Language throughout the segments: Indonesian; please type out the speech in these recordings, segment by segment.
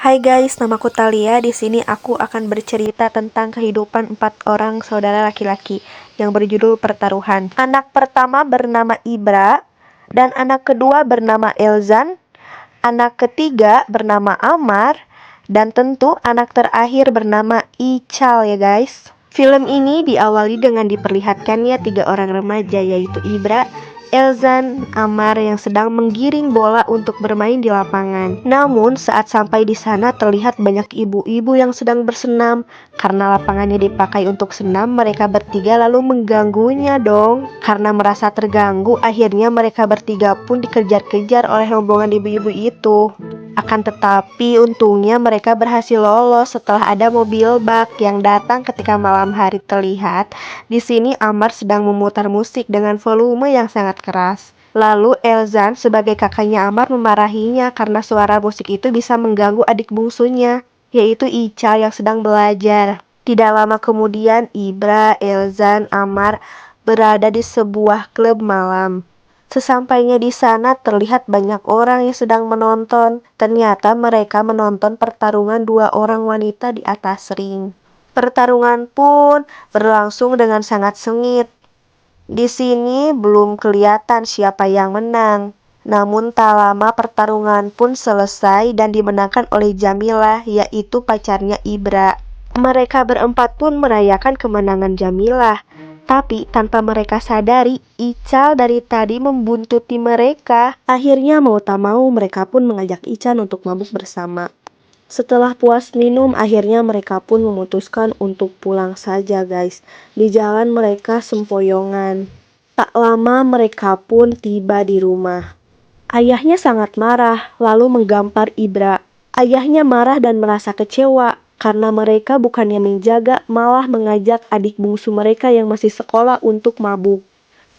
Hai guys, namaku Talia. Di sini aku akan bercerita tentang kehidupan 4 orang saudara laki-laki yang berjudul Pertaruhan. Anak pertama bernama Ibra, dan anak kedua bernama Elzan, anak ketiga bernama Amar, dan tentu anak terakhir bernama Ical ya guys. Film ini diawali dengan diperlihatkannya 3 orang remaja, yaitu Ibra, Elzan, Amar yang sedang menggiring bola untuk bermain di lapangan. Namun saat sampai di sana terlihat banyak ibu-ibu yang sedang bersenam. Karena lapangannya dipakai untuk senam, mereka bertiga lalu mengganggunya dong. Karena merasa terganggu, akhirnya mereka bertiga pun dikejar-kejar oleh rombongan ibu-ibu itu. Akan tetapi untungnya mereka berhasil lolos setelah ada mobil bak yang datang ketika malam hari terlihat. Di sini Amar sedang memutar musik dengan volume yang sangat keras. Lalu Elzan sebagai kakaknya Amar memarahinya karena suara musik itu bisa mengganggu adik bungsunya, yaitu Ica yang sedang belajar. Tidak lama kemudian Ibra, Elzan, Amar berada di sebuah klub malam. Sesampainya di sana terlihat banyak orang yang sedang menonton. Ternyata mereka menonton pertarungan 2 orang wanita di atas ring. Pertarungan pun berlangsung dengan sangat sengit. Di sini belum kelihatan siapa yang menang. Namun tak lama pertarungan pun selesai dan dimenangkan oleh Jamilah, yaitu pacarnya Ibra. Mereka berempat pun merayakan kemenangan Jamilah. Tapi tanpa mereka sadari, Ical dari tadi membuntuti mereka. Akhirnya mau tak mau mereka pun mengajak Ican untuk mabuk bersama. Setelah puas minum, akhirnya mereka pun memutuskan untuk pulang saja guys. Di jalan mereka sempoyongan. Tak lama mereka pun tiba di rumah. Ayahnya sangat marah, lalu menggampar Ibra. Ayahnya marah dan merasa kecewa karena mereka bukannya menjaga, malah mengajak adik bungsu mereka yang masih sekolah untuk mabuk.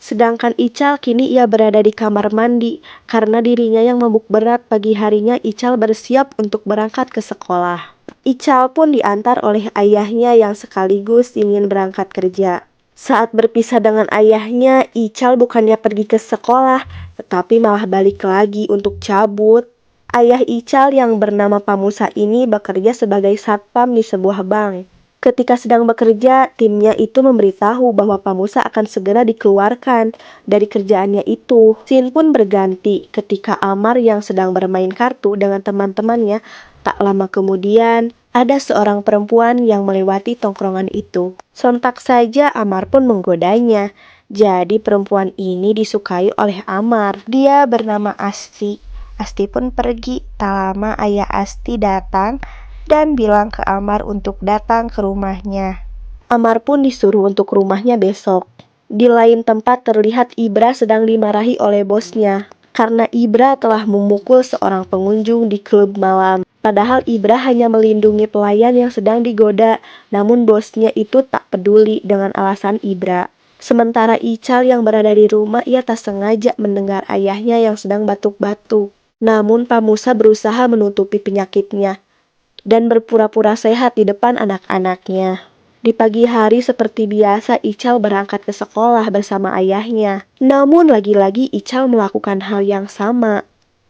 Sedangkan Ical kini ia berada di kamar mandi karena dirinya yang mabuk berat. Pagi harinya Ical bersiap untuk berangkat ke sekolah. Ical pun diantar oleh ayahnya yang sekaligus ingin berangkat kerja. Saat berpisah dengan ayahnya, Ical bukannya pergi ke sekolah, tetapi malah balik lagi untuk cabut. Ayah Ical yang bernama Pamusa ini bekerja sebagai satpam di sebuah bank. Ketika sedang bekerja, timnya itu memberitahu bahwa Pamusa akan segera dikeluarkan dari kerjaannya itu. Scene pun berganti ketika Amar yang sedang bermain kartu dengan teman-temannya. Tak lama kemudian, ada seorang perempuan yang melewati tongkrongan itu. Sontak saja Amar pun menggodanya. Jadi perempuan ini disukai oleh Amar. Dia bernama Asti. Asti pun pergi. Tak lama ayah Asti datang dan bilang ke Amar untuk datang ke rumahnya. Amar pun disuruh untuk rumahnya besok. Di lain tempat terlihat Ibra sedang dimarahi oleh bosnya karena Ibra telah memukul seorang pengunjung di klub malam. Padahal Ibra hanya melindungi pelayan yang sedang digoda, namun bosnya itu tak peduli dengan alasan Ibra. Sementara Ical yang berada di rumah, ia tak sengaja mendengar ayahnya yang sedang batuk-batuk. Namun Pamusa berusaha menutupi penyakitnya dan berpura-pura sehat di depan anak-anaknya. Di pagi hari seperti biasa Ical berangkat ke sekolah bersama ayahnya. Namun lagi-lagi Ical melakukan hal yang sama.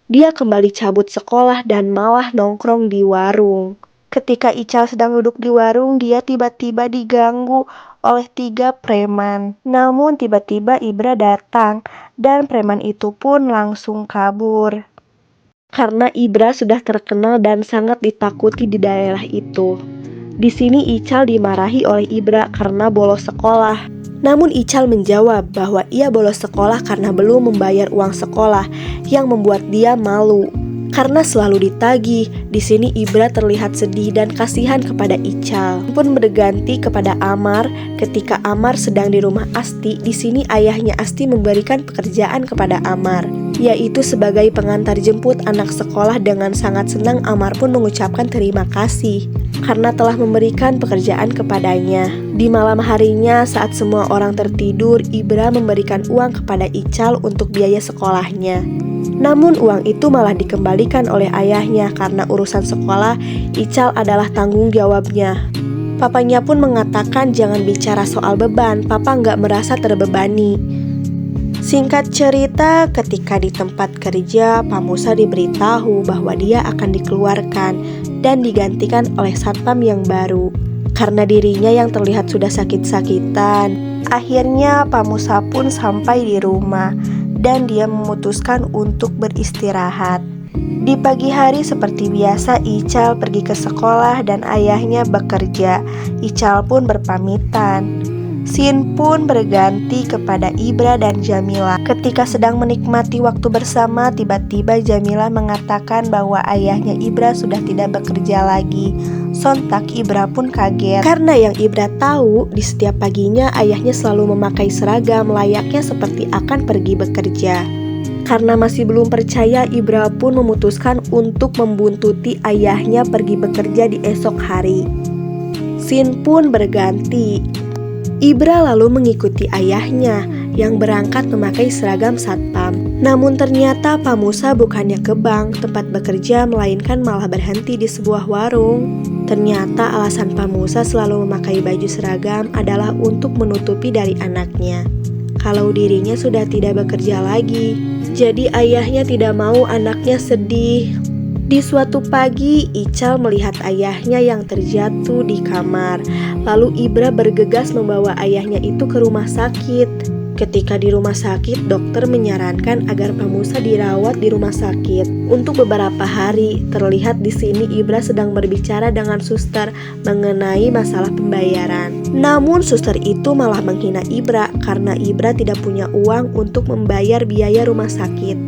Dia kembali cabut sekolah dan malah nongkrong di warung. Ketika Ical sedang duduk di warung, dia tiba-tiba diganggu oleh 3 preman. Namun tiba-tiba Ibra datang dan preman itu pun langsung kabur. Karena Ibra sudah terkenal dan sangat ditakuti di daerah itu. Di sini Ical dimarahi oleh Ibra karena bolos sekolah. Namun Ical menjawab bahwa ia bolos sekolah karena belum membayar uang sekolah, yang membuat dia malu. Karena selalu ditagih, di sini Ibra terlihat sedih dan kasihan kepada Ical. Pun berganti kepada Amar. Ketika Amar sedang di rumah Asti, di sini ayahnya Asti memberikan pekerjaan kepada Amar, yaitu sebagai pengantar jemput anak sekolah. Dengan sangat senang Amar pun mengucapkan terima kasih karena telah memberikan pekerjaan kepadanya. Di malam harinya saat semua orang tertidur, Ibra memberikan uang kepada Ical untuk biaya sekolahnya. Namun uang itu malah dikembalikan oleh ayahnya karena urusan sekolah Ical adalah tanggung jawabnya. Papanya pun mengatakan jangan bicara soal beban, papa nggak merasa terbebani. Singkat cerita, ketika di tempat kerja, Pamusa diberitahu bahwa dia akan dikeluarkan. dan digantikan oleh satpam yang baru. Karena dirinya yang terlihat sudah sakit-sakitan, akhirnya Pak Musa pun sampai di rumah dan dia memutuskan untuk beristirahat. Di pagi hari seperti biasa, Ical pergi ke sekolah dan ayahnya bekerja. Ical pun berpamitan. Scene pun berganti kepada Ibra dan Jamila. Ketika sedang menikmati waktu bersama, tiba-tiba Jamila mengatakan bahwa ayahnya Ibra sudah tidak bekerja lagi. Sontak Ibra pun kaget, karena yang Ibra tahu di setiap paginya ayahnya selalu memakai seragam layaknya seperti akan pergi bekerja. Karena masih belum percaya, Ibra pun memutuskan untuk membuntuti ayahnya pergi bekerja di esok hari. Scene pun berganti. Ibra lalu mengikuti ayahnya yang berangkat memakai seragam satpam. Namun ternyata Pak Musa bukannya ke bank tempat bekerja, melainkan malah berhenti di sebuah warung. Ternyata alasan Pak Musa selalu memakai baju seragam adalah untuk menutupi dari anaknya kalau dirinya sudah tidak bekerja lagi. Jadi ayahnya tidak mau anaknya sedih. Di suatu pagi, Ical melihat ayahnya yang terjatuh di kamar. Lalu Ibra bergegas membawa ayahnya itu ke rumah sakit. Ketika di rumah sakit, dokter menyarankan agar Pak Musa dirawat di rumah sakit untuk beberapa hari. Terlihat di sini Ibra sedang berbicara dengan suster mengenai masalah pembayaran. Namun suster itu malah menghina Ibra karena Ibra tidak punya uang untuk membayar biaya rumah sakit,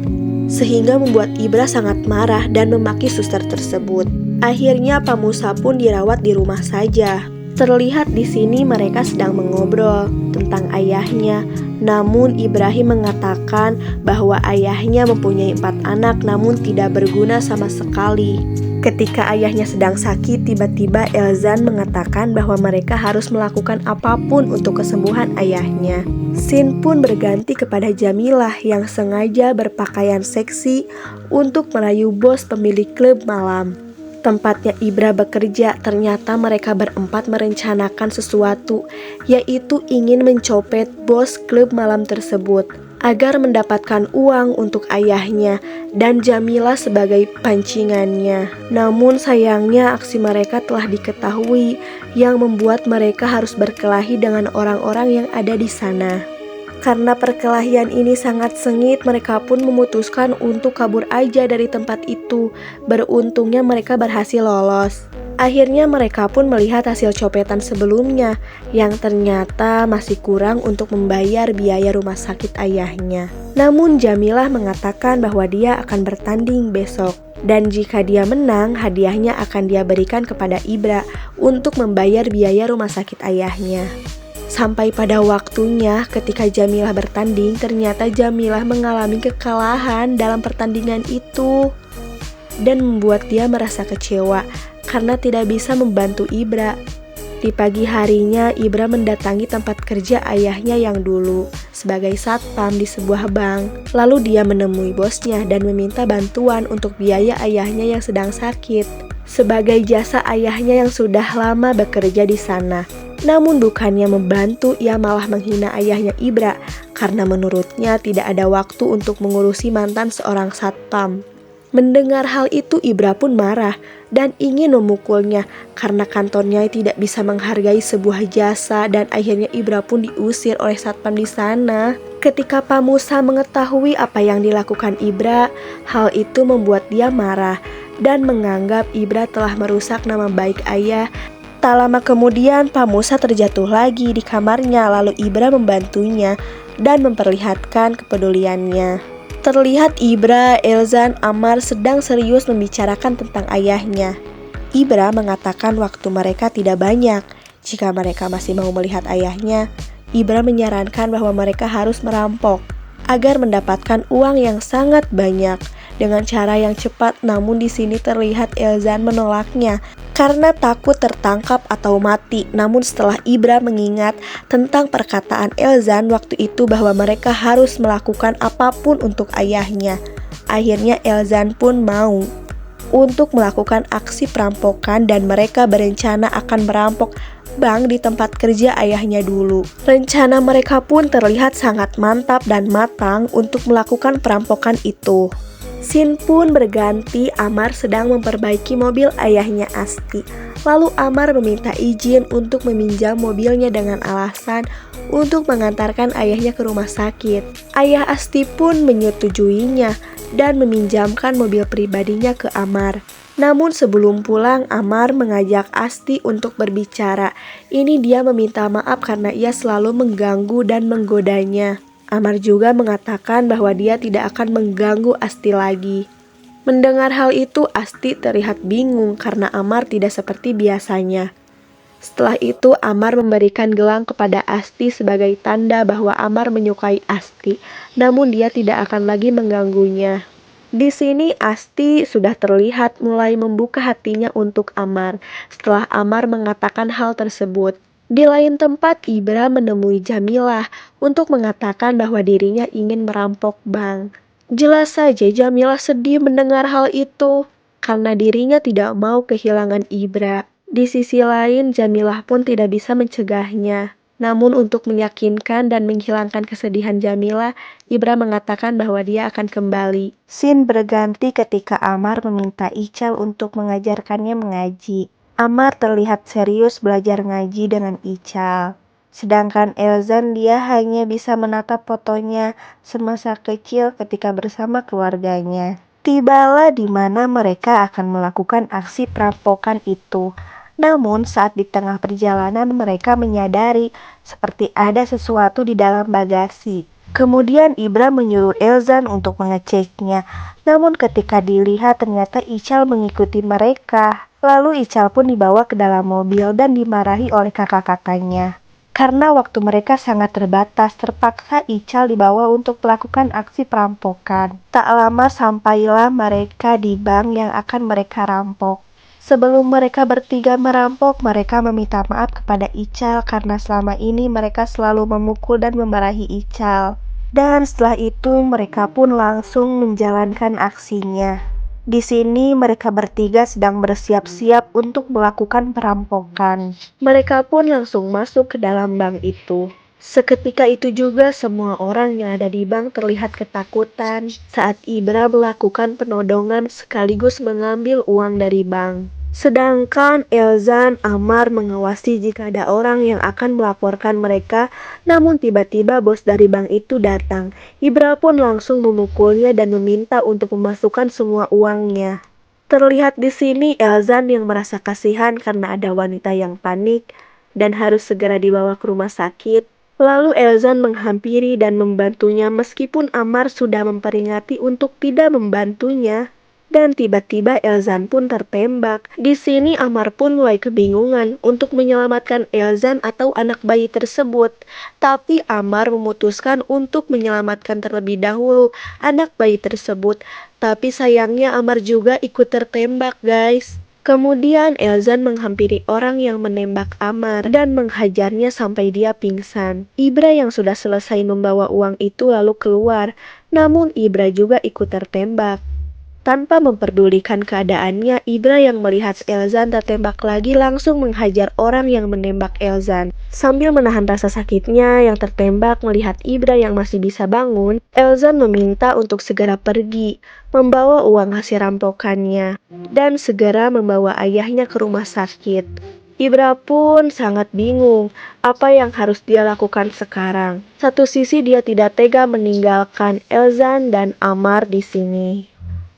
sehingga membuat Ibra sangat marah dan memaki suster tersebut. Akhirnya Pak Musa pun dirawat di rumah saja. Terlihat di sini mereka sedang mengobrol tentang ayahnya. Namun Ibrahim mengatakan bahwa ayahnya mempunyai 4 anak namun tidak berguna sama sekali. Ketika ayahnya sedang sakit, tiba-tiba Elzan mengatakan bahwa mereka harus melakukan apapun untuk kesembuhan ayahnya. Scene pun berganti kepada Jamilah yang sengaja berpakaian seksi untuk merayu bos pemilik klub malam tempatnya Ibra bekerja. Ternyata mereka berempat merencanakan sesuatu, yaitu ingin mencopet bos klub malam tersebut agar mendapatkan uang untuk ayahnya dan Jamila sebagai pancingannya. Namun sayangnya aksi mereka telah diketahui, yang membuat mereka harus berkelahi dengan orang-orang yang ada di sana. Karena perkelahian ini sangat sengit, mereka pun memutuskan untuk kabur aja dari tempat itu. Beruntungnya mereka berhasil lolos. Akhirnya mereka pun melihat hasil copetan sebelumnya, yang ternyata masih kurang untuk membayar biaya rumah sakit ayahnya. Namun Jamilah mengatakan bahwa dia akan bertanding besok, dan jika dia menang, hadiahnya akan dia berikan kepada Ibra untuk membayar biaya rumah sakit ayahnya. Sampai pada waktunya ketika Jamilah bertanding, ternyata Jamilah mengalami kekalahan dalam pertandingan itu dan membuat dia merasa kecewa karena tidak bisa membantu Ibra. Di pagi harinya, Ibra mendatangi tempat kerja ayahnya yang dulu sebagai satpam di sebuah bank. Lalu dia menemui bosnya dan meminta bantuan untuk biaya ayahnya yang sedang sakit sebagai jasa ayahnya yang sudah lama bekerja di sana. Namun bukannya membantu, ia malah menghina ayahnya Ibra karena menurutnya tidak ada waktu untuk mengurusi mantan seorang satpam. Mendengar hal itu, Ibra pun marah dan ingin memukulnya karena kantornya tidak bisa menghargai sebuah jasa, dan akhirnya Ibra pun diusir oleh satpam di sana. Ketika Pak Musa mengetahui apa yang dilakukan Ibra, hal itu membuat dia marah dan menganggap Ibra telah merusak nama baik ayah. Tak lama kemudian, Pak Musa terjatuh lagi di kamarnya, lalu Ibra membantunya dan memperlihatkan kepeduliannya. Terlihat Ibra, Elzan, Amar sedang serius membicarakan tentang ayahnya. Ibra mengatakan waktu mereka tidak banyak. Jika mereka masih mau melihat ayahnya, Ibra menyarankan bahwa mereka harus merampok agar mendapatkan uang yang sangat banyak dengan cara yang cepat. Namun di sini terlihat Elzan menolaknya karena takut tertangkap atau mati. Namun setelah Ibra mengingat tentang perkataan Elzan waktu itu bahwa mereka harus melakukan apapun untuk ayahnya, akhirnya Elzan pun mau untuk melakukan aksi perampokan dan mereka berencana akan merampok bank di tempat kerja ayahnya dulu. Rencana mereka pun terlihat sangat mantap dan matang untuk melakukan perampokan itu. Scene pun berganti, Amar sedang memperbaiki mobil ayahnya Asti. Lalu Amar meminta izin untuk meminjam mobilnya dengan alasan untuk mengantarkan ayahnya ke rumah sakit. Ayah Asti pun menyetujuinya dan meminjamkan mobil pribadinya ke Amar. Namun sebelum pulang, Amar mengajak Asti untuk berbicara. Ini dia meminta maaf karena ia selalu mengganggu dan menggodanya. Amar juga mengatakan bahwa dia tidak akan mengganggu Asti lagi. Mendengar hal itu, Asti terlihat bingung karena Amar tidak seperti biasanya. Setelah itu, Amar memberikan gelang kepada Asti sebagai tanda bahwa Amar menyukai Asti, namun dia tidak akan lagi mengganggunya. Di sini Asti sudah terlihat mulai membuka hatinya untuk Amar setelah Amar mengatakan hal tersebut. Di lain tempat, Ibra menemui Jamilah untuk mengatakan bahwa dirinya ingin merampok bank. Jelas saja Jamilah sedih mendengar hal itu karena dirinya tidak mau kehilangan Ibra. Di sisi lain, Jamilah pun tidak bisa mencegahnya. Namun untuk meyakinkan dan menghilangkan kesedihan Jamilah, Ibra mengatakan bahwa dia akan kembali. Scene berganti ketika Amar meminta Ical untuk mengajarkannya mengaji. Amar terlihat serius belajar ngaji dengan Ical. Sedangkan Elzan dia hanya bisa menatap fotonya semasa kecil ketika bersama keluarganya. Tibalah di mana mereka akan melakukan aksi perampokan itu. Namun saat di tengah perjalanan mereka menyadari seperti ada sesuatu di dalam bagasi. Kemudian Ibra menyuruh Elzan untuk mengeceknya. Namun ketika dilihat ternyata Ical mengikuti mereka. Lalu Ical pun dibawa ke dalam mobil dan dimarahi oleh kakak-kakaknya. Karena waktu mereka sangat terbatas, terpaksa Ical dibawa untuk melakukan aksi perampokan. Tak lama sampailah mereka di bank yang akan mereka rampok. Sebelum mereka bertiga merampok, mereka meminta maaf kepada Ical karena selama ini mereka selalu memukul dan memarahi Ical. Dan setelah itu mereka pun langsung menjalankan aksinya. Di sini mereka bertiga sedang bersiap-siap untuk melakukan perampokan. Mereka pun langsung masuk ke dalam bank itu. Seketika itu juga semua orang yang ada di bank terlihat ketakutan saat Ibra melakukan penodongan sekaligus mengambil uang dari bank. Sedangkan Elzan, Amar mengawasi jika ada orang yang akan melaporkan mereka, namun tiba-tiba bos dari bank itu datang. Ibra pun langsung memukulnya dan meminta untuk memasukkan semua uangnya. Terlihat di sini Elzan yang merasa kasihan karena ada wanita yang panik dan harus segera dibawa ke rumah sakit. Lalu Elzan menghampiri dan membantunya meskipun Amar sudah memperingati untuk tidak membantunya. Dan tiba-tiba Elzan pun tertembak. Di sini Amar pun mulai kebingungan untuk menyelamatkan Elzan atau anak bayi tersebut. Tapi Amar memutuskan untuk menyelamatkan terlebih dahulu anak bayi tersebut. Tapi sayangnya Amar juga ikut tertembak, guys. Kemudian Elzan menghampiri orang yang menembak Amar dan menghajarnya sampai dia pingsan. Ibra yang sudah selesai membawa uang itu lalu keluar, namun Ibra juga ikut tertembak. Tanpa memperdulikan keadaannya, Ibra yang melihat Elzan tertembak lagi langsung menghajar orang yang menembak Elzan. Sambil menahan rasa sakitnya yang tertembak melihat Ibra yang masih bisa bangun, Elzan meminta untuk segera pergi, membawa uang hasil rampokannya, dan segera membawa ayahnya ke rumah sakit. Ibra pun sangat bingung apa yang harus dia lakukan sekarang. Satu sisi dia tidak tega meninggalkan Elzan dan Amar di sini.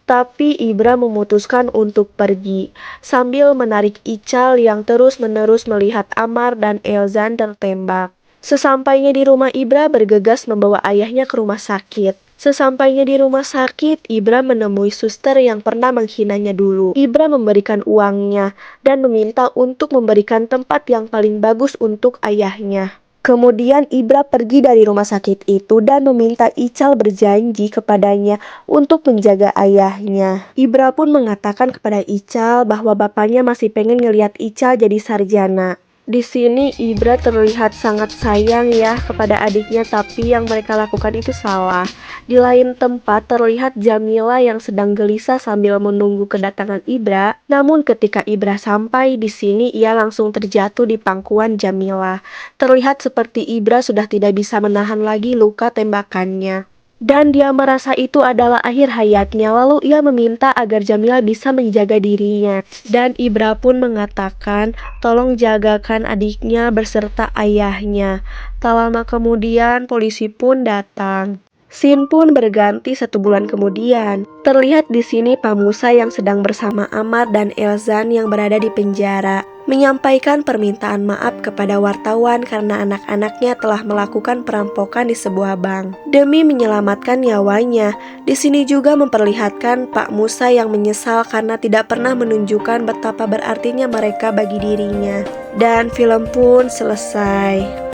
Tapi Ibra memutuskan untuk pergi, sambil menarik Ical yang terus-menerus melihat Amar dan Elzan tertembak. Sesampainya di rumah, Ibra bergegas membawa ayahnya ke rumah sakit. Sesampainya di rumah sakit, Ibra menemui suster yang pernah menghinanya dulu. Ibra memberikan uangnya dan meminta untuk memberikan tempat yang paling bagus untuk ayahnya. Kemudian Ibra pergi dari rumah sakit itu dan meminta Ical berjanji kepadanya untuk menjaga ayahnya. Ibra pun mengatakan kepada Ical bahwa bapaknya masih pengen ngelihat Ical jadi sarjana. Di sini Ibra terlihat sangat sayang ya kepada adiknya, tapi yang mereka lakukan itu salah. Di lain tempat terlihat Jamila yang sedang gelisah sambil menunggu kedatangan Ibra. Namun ketika Ibra sampai di sini, ia langsung terjatuh di pangkuan Jamila. Terlihat seperti Ibra sudah tidak bisa menahan lagi luka tembakannya. Dan dia merasa itu adalah akhir hayatnya. Lalu ia meminta agar Jamila bisa menjaga dirinya. Dan Ibra pun mengatakan, tolong jagakan adiknya beserta ayahnya. Tak lama kemudian polisi pun datang. Scene pun berganti 1 bulan kemudian. Terlihat di sini Pak Musa yang sedang bersama Amar dan Elzan yang berada di penjara, menyampaikan permintaan maaf kepada wartawan karena anak-anaknya telah melakukan perampokan di sebuah bank demi menyelamatkan nyawanya. Di sini juga memperlihatkan Pak Musa yang menyesal karena tidak pernah menunjukkan betapa berartinya mereka bagi dirinya. Dan film pun selesai.